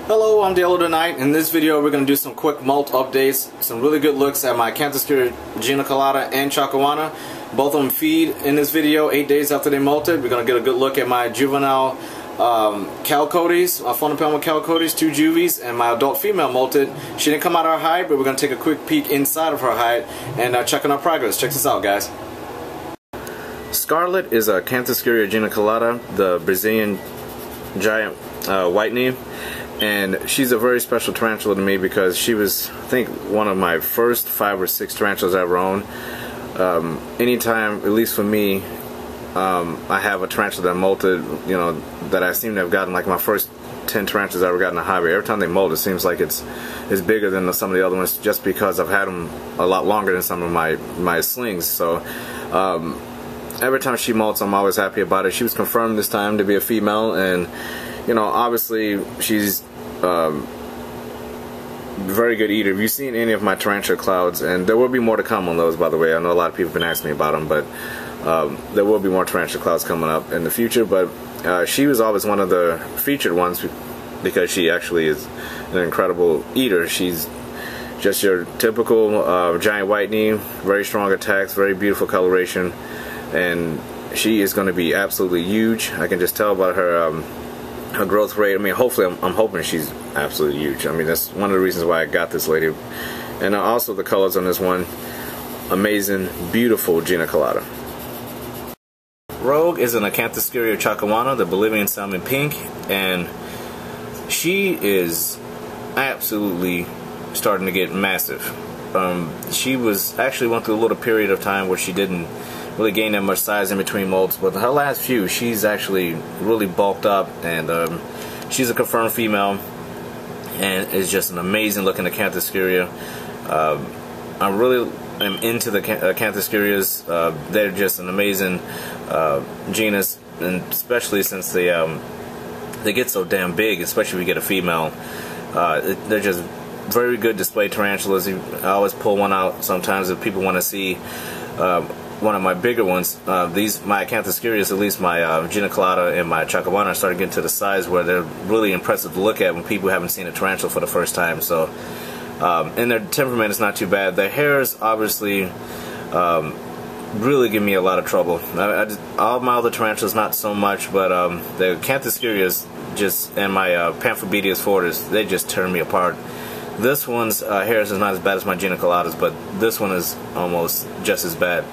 Hello, I'm Dale tonight. In this video we're going to do some quick molt updates, some really good looks at my Acanthoscurria geniculata and chacoana. Both of them feed in this video 8 days after they molted. We're going to get a good look at my juvenile calicotes, Aphonopelma calicotes, 2 juvies, and my adult female molted. She didn't come out of her hide, but we're going to take a quick peek inside of her hide and check on our progress. Check this out, guys. Scarlet is a Acanthoscurria geniculata, the Brazilian giant white knee. And she's a very special tarantula to me because she was, I think, one of my first 5 or 6 tarantulas I ever owned. Anytime, at least for me, I have a tarantula that molted, you know, that I seem to have gotten, like my first 10 tarantulas I ever got in the hobby. Every time they molt, it seems like it's bigger than some of the other ones, just because I've had them a lot longer than some of my slings. So every time she molts, I'm always happy about it. She was confirmed this time to be a female, and you know, obviously she's very good eater. If you've seen any of my tarantula clouds, and there will be more to come on those, by the way. I know a lot of people have been asking me about them, but there will be more tarantula clouds coming up in the future. But she was always one of the featured ones because she actually is an incredible eater. She's just your typical giant white knee, very strong attacks, very beautiful coloration, and she is going to be absolutely huge. I can just tell about her growth rate. I mean, hopefully, I'm hoping she's absolutely huge. I mean, that's one of the reasons why I got this lady. And also the colors on this one, amazing, beautiful geniculata. Rogue is an Acanthoscurria chacoana, the Bolivian salmon pink, and she is absolutely starting to get massive. She was actually went through a little period of time where she didn't really gain that much size in between molts, but her last few, she's actually really bulked up, and she's a confirmed female, and is just an amazing looking Acanthoscurria. I really am into the Acanthoscurrias. They're just an amazing genus, and especially since they get so damn big, especially if you get a female. They're just very good display tarantulas. I always pull one out sometimes if people want to see one of my bigger ones. My Acanthoscurrias, at least my geniculata and my chacoana, are starting to get to the size where they're really impressive to look at when people haven't seen a tarantula for the first time. So, and their temperament is not too bad. Their hairs, obviously, really give me a lot of trouble. All my other tarantulas, not so much, but the Acanthoscurrias and my Pamphobedias fortis, they just turn me apart. This one's hairs is not as bad as my geniculatas, but this one is almost just as bad.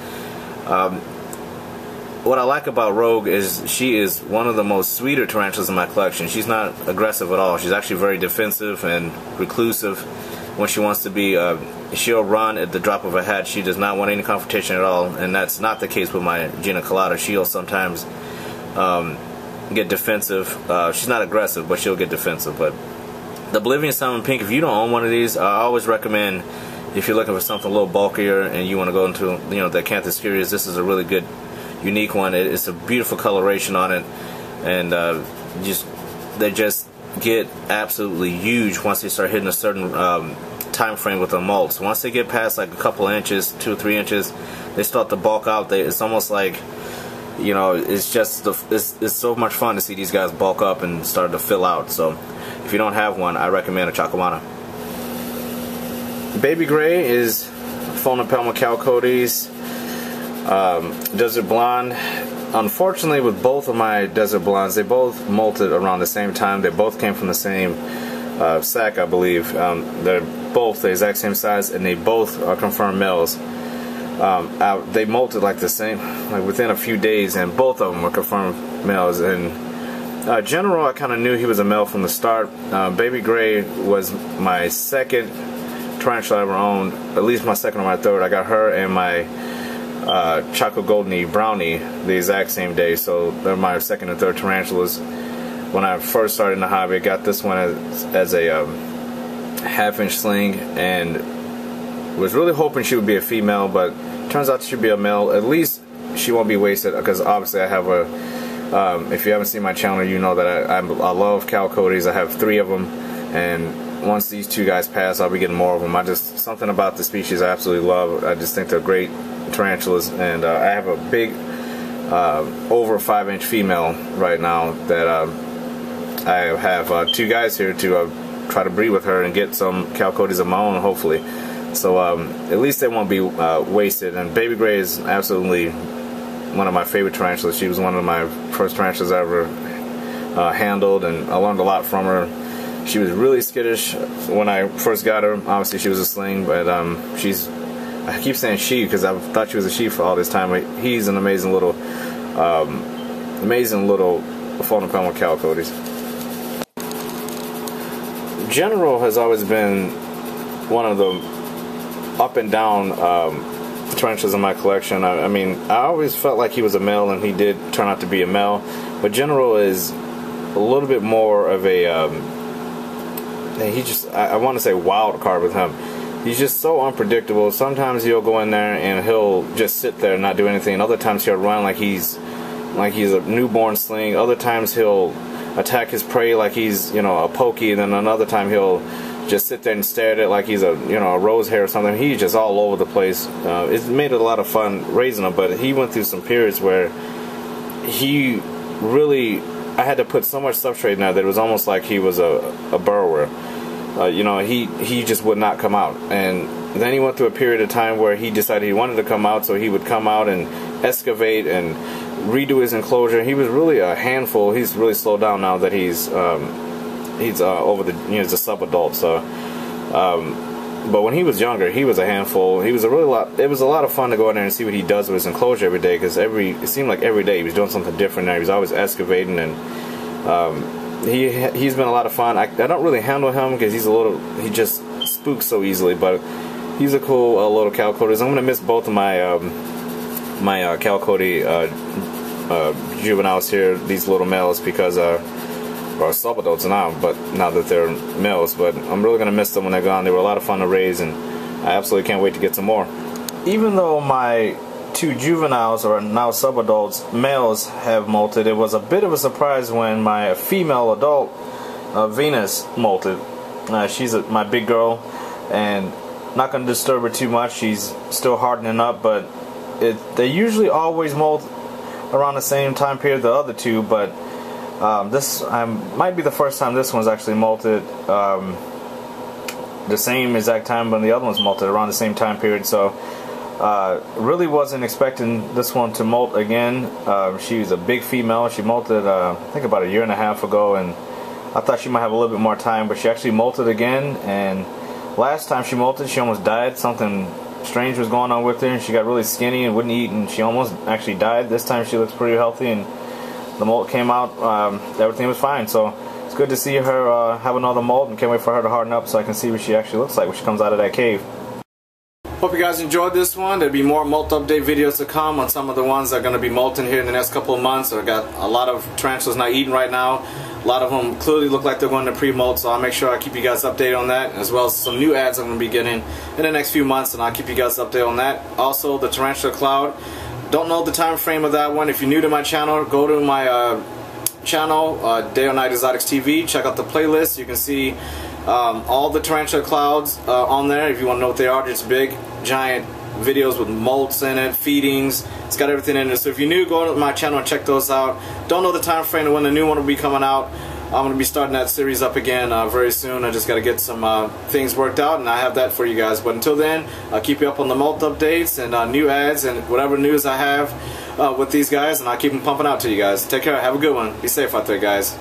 What I like about Rogue is she is one of the most sweeter tarantulas in my collection. She's not aggressive at all. She's actually very defensive and reclusive when she wants to be. She'll run at the drop of a hat. She does not want any confrontation at all, and that's not the case with my geniculata. She'll sometimes get defensive. She's not aggressive, but she'll get defensive. But the Bolivian salmon pink, if you don't own one of these, I always recommend, if you're looking for something a little bulkier and you want to go into, you know, the Acanthoscurrias, this is a really good, unique one. It's a beautiful coloration on it, and they just get absolutely huge once they start hitting a certain time frame with the molts. Once they get past like a couple of inches, 2 or 3 inches, they start to bulk out. It's almost like, you know, it's just it's so much fun to see these guys bulk up and start to fill out. So if you don't have one, I recommend a chacoana. Baby gray is Aphonopelma calicotes, desert blonde. Unfortunately, with both of my desert blondes, they both molted around the same time. They both came from the same sack, I believe. They're both the exact same size, and they both are confirmed males. They molted like the same, like within a few days, and both of them were confirmed males. And General, I kind of knew he was a male from the start. Baby gray was my second tarantula I ever owned, at least my second or my third. I got her and my Chaco Goldney Brownie the exact same day, so they're my second and third tarantulas. When I first started in the hobby, I got this one as a half-inch sling, and was really hoping she would be a female, but turns out she should be a male. At least she won't be wasted, because obviously I have if you haven't seen my channel, you know that I love calicotes. I have 3 of them, and once these 2 guys pass, I'll be getting more of them. Something about the species I absolutely love. I just think they're great tarantulas, and I have a big over 5-inch female right now that I have 2 guys here to try to breed with her and get some calicotes of my own, hopefully. So at least they won't be wasted. And Baby Gray is absolutely one of my favorite tarantulas. She was one of my first tarantulas I ever handled, and I learned a lot from her. She was really skittish when I first got her. Obviously she was a sling, but I keep saying she because I thought she was a she for all this time. But he's an amazing little Aphonopelma calicotes. General has always been one of the up and down tarantulas in my collection. I mean, I always felt like he was a male, and he did turn out to be a male. But General is a little bit more of a I want to say wild card with him. He's just so unpredictable. Sometimes he'll go in there and he'll just sit there and not do anything. Other times he'll run like he's a newborn sling. Other times he'll attack his prey like he's, you know, a pokey. And then another time he'll just sit there and stare at it like he's a, you know, a rose hair or something. He's just all over the place. It's made it a lot of fun raising him, but he went through some periods where he really, I had to put so much substrate in there that it was almost like he was a burrower. You know, he just would not come out. And then he went through a period of time where he decided he wanted to come out, so he would come out and excavate and redo his enclosure. He was really a handful. He's really slowed down now that he's over the, you know, he's a sub-adult. So, but when he was younger, he was a handful. He was a lot. It was a lot of fun to go in there and see what he does with his enclosure every day, because it seemed like every day he was doing something different there. He was always excavating, and he's been a lot of fun. I don't really handle him because he just spooks so easily, but he's a cool little calicote. I'm gonna miss both of my calicote juveniles here, these little males, because or sub-adults now, but now that they're males. But I'm really gonna miss them when they're gone. They were a lot of fun to raise, and I absolutely can't wait to get some more. Even though my two juveniles, or now sub-adults, males have molted, it was a bit of a surprise when my female adult Venus molted. She's my big girl, and not going to disturb her too much. She's still hardening up, but they usually always molt around the same time period the other two, but this might be the first time this one's actually molted the same exact time when the other one's molted around the same time period. So really wasn't expecting this one to molt again. She was a big female. She molted I think about 1.5 years ago, and I thought she might have a little bit more time, but she actually molted again. And last time she molted, she almost died. Something strange was going on with her, and she got really skinny and wouldn't eat, and she almost actually died. This time she looks pretty healthy, and the molt came out, everything was fine. So it's good to see her have another molt, and can't wait for her to harden up so I can see what she actually looks like when she comes out of that cave. Hope you guys enjoyed this one. There'll be more molt update videos to come on some of the ones that are going to be molting here in the next couple of months. I've got a lot of tarantulas not eating right now. A lot of them clearly look like they're going to pre-molt, so I'll make sure I keep you guys updated on that, as well as some new ads I'm going to be getting in the next few months, and I'll keep you guys updated on that. Also, the Tarantula Cloud. Don't know the time frame of that one. If you're new to my channel, go to my channel, Day or Night Exotics TV. Check out the playlist. You can see all the tarantula clouds on there. If you want to know what they are, just big, giant videos with molts in it, feedings. It's got everything in it. So if you're new, go to my channel and check those out. Don't know the time frame of when the new one will be coming out. I'm going to be starting that series up again very soon. I just got to get some things worked out, and I have that for you guys. But until then, I'll keep you up on the molt updates and new ads and whatever news I have with these guys, and I'll keep them pumping out to you guys. Take care. Have a good one. Be safe out there, guys.